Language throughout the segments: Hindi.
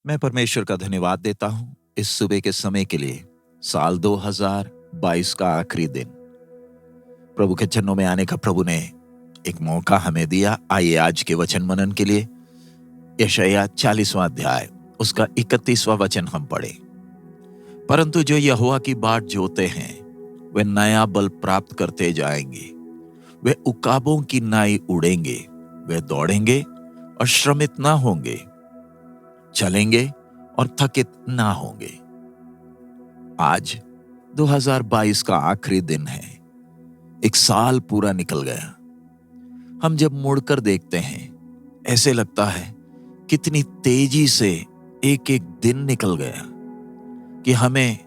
मैं परमेश्वर का धन्यवाद देता हूं इस सुबह के समय के लिए। साल 2022 का आखिरी दिन प्रभु के चरणों में आने का प्रभु ने एक मौका हमें दिया। आइए आज के वचन मनन के लिए यशायाह 40वां अध्याय उसका 31वां वचन हम पढ़े। परंतु जो यहोवा की बाट जोते हैं वे नया बल प्राप्त करते जाएंगे। वे उकाबों की नाई उड़ेंगे। वे दौड़ेंगे और श्रमित ना होंगे, चलेंगे और थकित ना होंगे। आज 2022 का आखिरी दिन है। एक साल पूरा निकल गया। हम जब मुड़कर देखते हैं ऐसे लगता है कितनी तेजी से एक एक दिन निकल गया कि हमें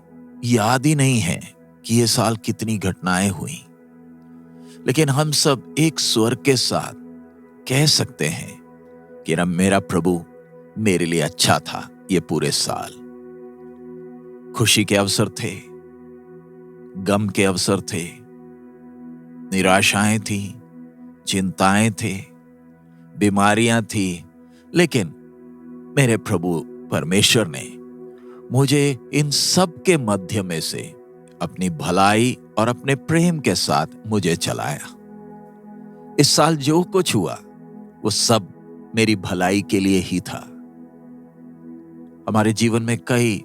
याद ही नहीं है कि ये साल कितनी घटनाएं हुई। लेकिन हम सब एक स्वर के साथ कह सकते हैं कि मेरा प्रभु मेरे लिए अच्छा था। ये पूरे साल खुशी के अवसर थे, गम के अवसर थे, निराशाएं थी, चिंताएं थे, बीमारियां थी, लेकिन मेरे प्रभु परमेश्वर ने मुझे इन सब के मध्य में से अपनी भलाई और अपने प्रेम के साथ मुझे चलाया। इस साल जो कुछ हुआ वो सब मेरी भलाई के लिए ही था। हमारे जीवन में कई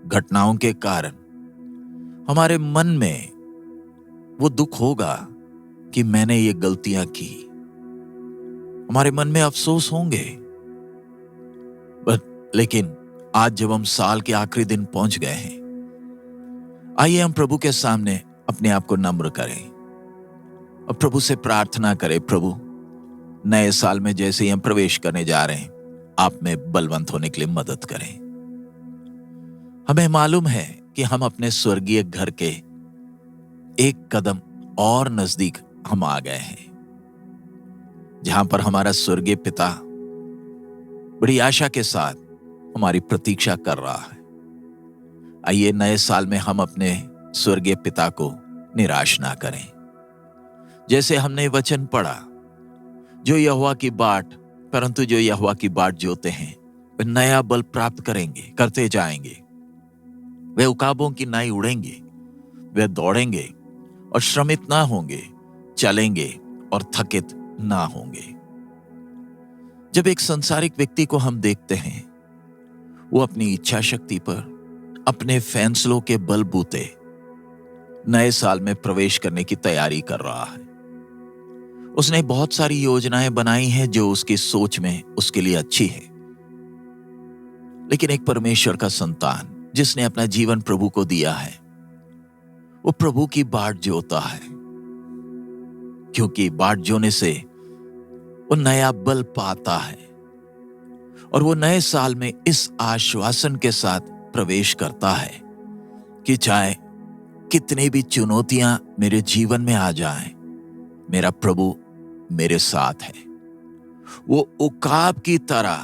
घटनाओं के कारण हमारे मन में वो दुख होगा कि मैंने ये गलतियां की। हमारे मन में अफसोस होंगे। लेकिन आज जब हम साल के आखिरी दिन पहुंच गए हैं, आइए हम प्रभु के सामने अपने आप को नम्र करें और प्रभु से प्रार्थना करें। प्रभु, नए साल में जैसे ही हम प्रवेश करने जा रहे हैं, आप में बलवंत होने के लिए मदद करें। हमें मालूम है कि हम अपने स्वर्गीय घर के एक कदम और नजदीक हम आ गए हैं, जहां पर हमारा स्वर्गीय पिता बड़ी आशा के साथ हमारी प्रतीक्षा कर रहा है। आइए नए साल में हम अपने स्वर्गीय पिता को निराश ना करें। जैसे हमने वचन पढ़ा, जो यहोवा की बाट परंतु जो यहोवा की बाट जोते हैं वे नया बल प्राप्त करेंगे, करते जाएंगे। वे उकाबों की नाई उड़ेंगे। वे दौड़ेंगे और श्रमित ना होंगे, चलेंगे और थकित ना होंगे। जब एक संसारिक व्यक्ति को हम देखते हैं, वो अपनी इच्छा शक्ति पर, अपने फैसलों के बलबूते नए साल में प्रवेश करने की तैयारी कर रहा है। उसने बहुत सारी योजनाएं बनाई हैं जो उसकी सोच में उसके लिए अच्छी है। लेकिन एक परमेश्वर का संतान जिसने अपना जीवन प्रभु को दिया है, वो प्रभु की बाट जोता है, क्योंकि बाट जोने से वो नया बल पाता है और वो नए साल में इस आश्वासन के साथ प्रवेश करता है कि चाहे कितनी भी चुनौतियां मेरे जीवन में आ जाएं, मेरा प्रभु मेरे साथ है। वो उकाब की तरह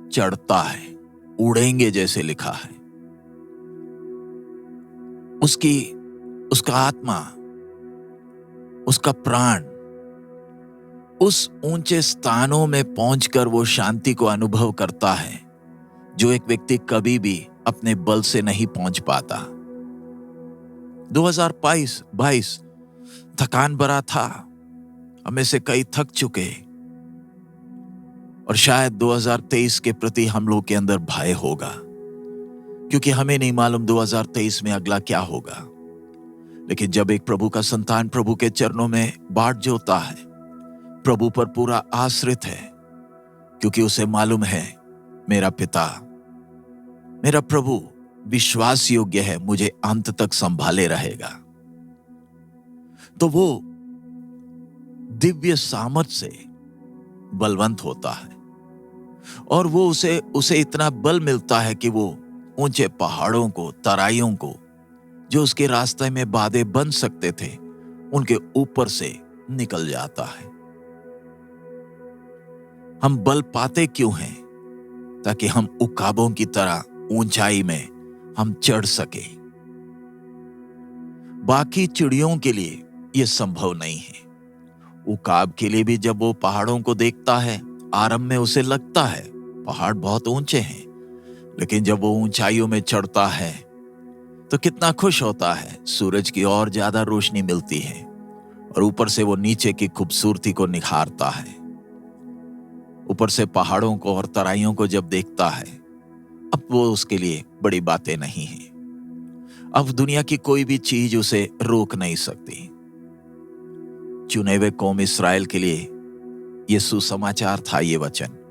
चढ़ता है, उड़ेंगे जैसे लिखा है। उसका आत्मा, उसका प्राण उस ऊंचे स्थानों में पहुंचकर वो शांति को अनुभव करता है जो एक व्यक्ति कभी भी अपने बल से नहीं पहुंच पाता। 2022 थकान भरा था। हमें से कई थक चुके और शायद 2023 के प्रति हम लोग के अंदर भय होगा, क्योंकि हमें नहीं मालूम 2023 में अगला क्या होगा। लेकिन जब एक प्रभु का संतान प्रभु के चरणों में बाट जोता है, प्रभु पर पूरा आश्रित है, क्योंकि उसे मालूम है मेरा पिता, मेरा प्रभु विश्वास योग्य है, मुझे अंत तक संभाले रहेगा, तो वो दिव्य सामर्थ से बलवंत होता है और वो उसे इतना बल मिलता है कि वो ऊंचे पहाड़ों को, तराइयों को, जो उसके रास्ते में बाधे बन सकते थे, उनके ऊपर से निकल जाता है। हम बल पाते क्यों हैं? ताकि हम उकाबों की तरह ऊंचाई में हम चढ़ सके। बाकी चिड़ियों के लिए यह संभव नहीं है। उकाब के लिए भी जब वो पहाड़ों को देखता है, आरंभ में उसे लगता है पहाड़ बहुत ऊंचे हैं, लेकिन जब वो ऊंचाइयों में चढ़ता है तो कितना खुश होता है। सूरज की और ज्यादा रोशनी मिलती है और ऊपर से वो नीचे की खूबसूरती को निखारता है। ऊपर से पहाड़ों को और तराइयों को जब देखता है, अब वो उसके लिए बड़ी बातें नहीं है। अब दुनिया की कोई भी चीज उसे रोक नहीं सकती। चुने हुए कौम इस्राएल के लिए ये सुसमाचार था, ये वचन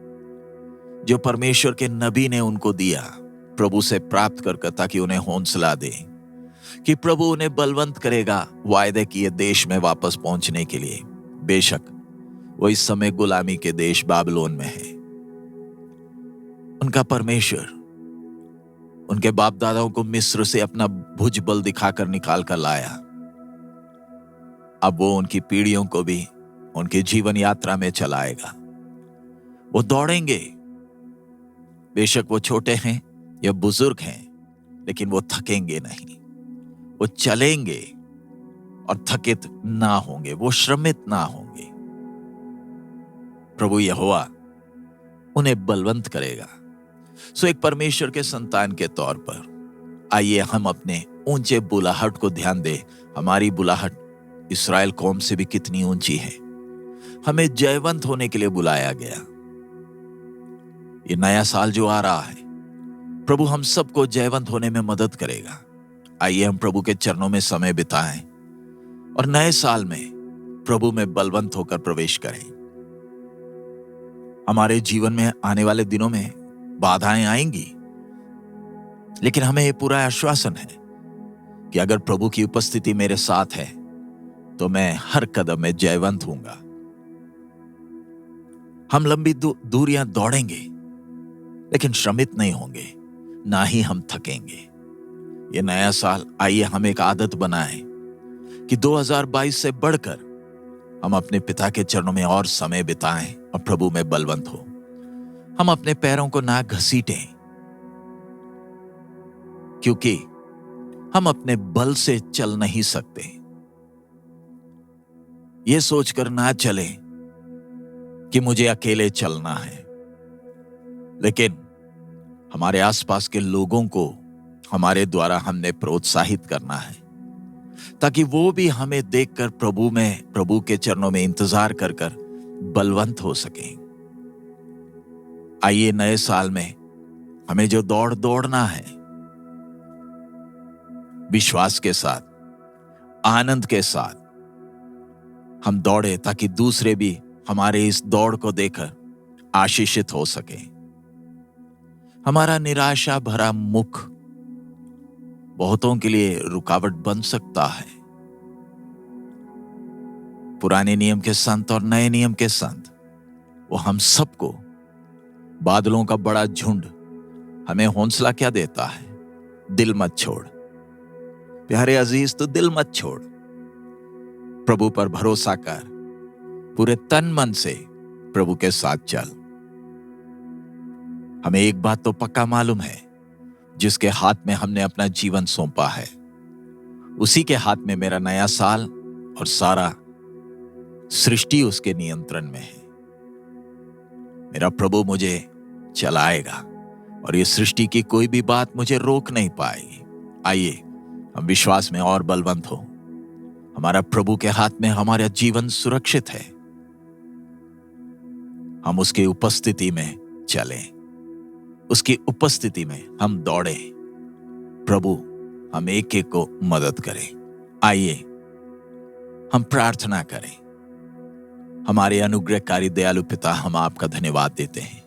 जो परमेश्वर के नबी ने उनको दिया प्रभु से प्राप्त कर, ताकि उन्हें हौसला दे कि प्रभु उन्हें बलवंत करेगा वायदे किए देश में वापस पहुंचने के लिए। बेशक वो इस समय गुलामी के देश बाबिलोन में है। उनका परमेश्वर उनके बाप दादाओं को मिस्र से अपना भुजबल दिखाकर निकाल कर लाया। अब वो उनकी पीढ़ियों को भी उनकी जीवन यात्रा में चलाएगा। वो दौड़ेंगे, बेशक वो छोटे हैं या बुजुर्ग हैं, लेकिन वो थकेंगे नहीं। वो चलेंगे और थकित ना होंगे, वो श्रमित ना होंगे। प्रभु यहोवा उन्हें बलवंत करेगा। सो एक परमेश्वर के संतान के तौर पर आइए हम अपने ऊंचे बुलाहट को ध्यान दें। हमारी बुलाहट इस्राएल कौम से भी कितनी ऊंची है। हमें जयवंत होने के लिए बुलाया गया। ये नया साल जो आ रहा है, प्रभु हम सबको जयवंत होने में मदद करेगा। आइए हम प्रभु के चरणों में समय बिताएं और नए साल में प्रभु में बलवंत होकर प्रवेश करें। हमारे जीवन में आने वाले दिनों में बाधाएं आएंगी, लेकिन हमें यह पूरा आश्वासन है कि अगर प्रभु की उपस्थिति मेरे साथ है तो मैं हर कदम में जयवंत हूंगा। हम लंबी दूरियां दौड़ेंगे, लेकिन श्रमित नहीं होंगे, ना ही हम थकेंगे। ये नया साल आइए हम एक आदत बनाएं कि 2022 से बढ़कर हम अपने पिता के चरणों में और समय बिताएं और प्रभु में बलवंत हो। हम अपने पैरों को ना घसीटें, क्योंकि हम अपने बल से चल नहीं सकते। ये सोचकर ना चलें कि मुझे अकेले चलना है, लेकिन हमारे आसपास के लोगों को हमारे द्वारा हमने प्रोत्साहित करना है, ताकि वो भी हमें देखकर प्रभु के चरणों में इंतजार कर बलवंत हो सकें। आइए नए साल में हमें जो दौड़ना है, विश्वास के साथ, आनंद के साथ हम दौड़े, ताकि दूसरे भी हमारे इस दौड़ को देखकर आशीषित हो सके। हमारा निराशा भरा मुख बहुतों के लिए रुकावट बन सकता है। पुराने नियम के संत और नए नियम के संत, वो हम सबको, बादलों का बड़ा झुंड हमें हौसला क्या देता है? दिल मत छोड़ प्यारे अजीज, तो दिल मत छोड़। प्रभु पर भरोसा कर, पूरे तन मन से प्रभु के साथ चल। हमें एक बात तो पक्का मालूम है, जिसके हाथ में हमने अपना जीवन सौंपा है, उसी के हाथ में मेरा नया साल और सारा सृष्टि उसके नियंत्रण में है। मेरा प्रभु मुझे चलाएगा और ये सृष्टि की कोई भी बात मुझे रोक नहीं पाएगी। आइए हम विश्वास में और बलवंत हो। हमारा प्रभु के हाथ में हमारा जीवन सुरक्षित है। हम उसकी उपस्थिति में चलें, उसकी उपस्थिति में हम दौड़ें। प्रभु हम एक एक को मदद करें। आइए हम प्रार्थना करें। हमारे अनुग्रहकारी दयालु पिता, हम आपका धन्यवाद देते हैं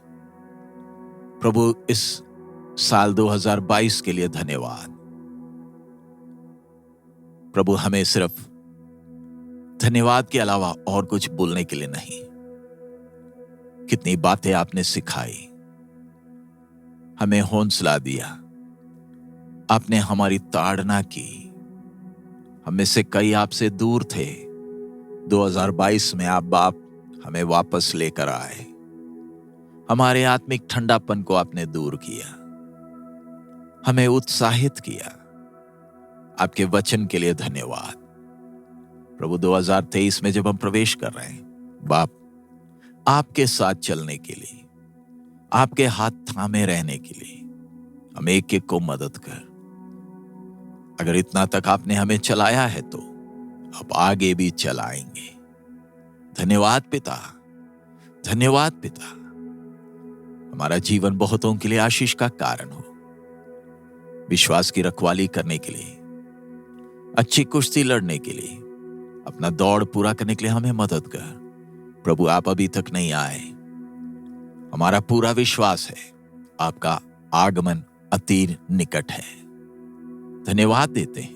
प्रभु, इस साल 2022 के लिए धन्यवाद। प्रभु हमें सिर्फ धन्यवाद के अलावा और कुछ बोलने के लिए नहीं। कितनी बातें आपने सिखाई, हमें हौसला दिया, आपने हमारी ताड़ना की। हम में से कई आपसे दूर थे। 2022 में आप बाप हमें वापस लेकर आए। हमारे आत्मिक ठंडापन को आपने दूर किया, हमें उत्साहित किया। आपके वचन के लिए धन्यवाद प्रभु। 2023 में जब हम प्रवेश कर रहे हैं बाप, आपके साथ चलने के लिए, आपके हाथ थामे रहने के लिए हम एक एक को मदद कर। अगर इतना तक आपने हमें चलाया है तो अब आगे भी चलाएंगे। धन्यवाद पिता, धन्यवाद पिता। हमारा जीवन बहुतों के लिए आशीष का कारण हो। विश्वास की रखवाली करने के लिए, अच्छी कुश्ती लड़ने के लिए, अपना दौड़ पूरा करने के लिए हमें मदद कर। प्रभु आप अभी तक नहीं आए, हमारा पूरा विश्वास है आपका आगमन अति निकट है। धन्यवाद देते हैं,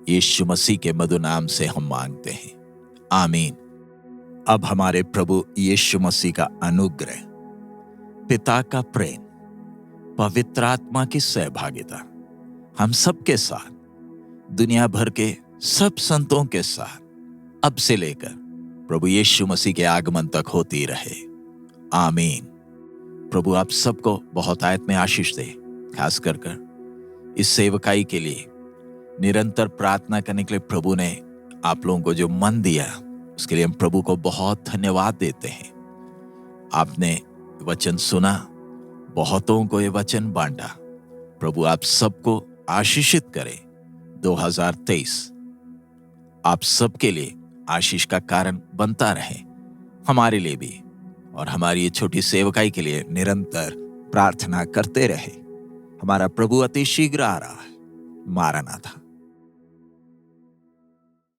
यीशु मसीह के मधुर नाम से हम मांगते हैं, आमीन। अब हमारे प्रभु यीशु मसीह का अनुग्रह, पिता का प्रेम, पवित्र आत्मा की सहभागिता हम सबके साथ, दुनिया भर के सब संतों के साथ अब से लेकर प्रभु यीशु मसीह के आगमन तक होती रहे, आमीन। प्रभु आप सबको बहुत आयत में आशीष दे। खास कर इस सेवकाई के लिए निरंतर प्रार्थना करने के लिए प्रभु ने आप लोगों को जो मन दिया, उसके लिए हम प्रभु को बहुत धन्यवाद देते हैं। आपने वचन सुना, बहुतों को ये वचन बांटा। प्रभु आप सबको आशीषित करे। 2023 आप सबके लिए आशीष का कारण बनता रहे, हमारे लिए भी, और हमारी ये छोटी सेवकाई के लिए निरंतर प्रार्थना करते रहे। हमारा प्रभु अति शीघ्र आ रहा है। मारनाथा।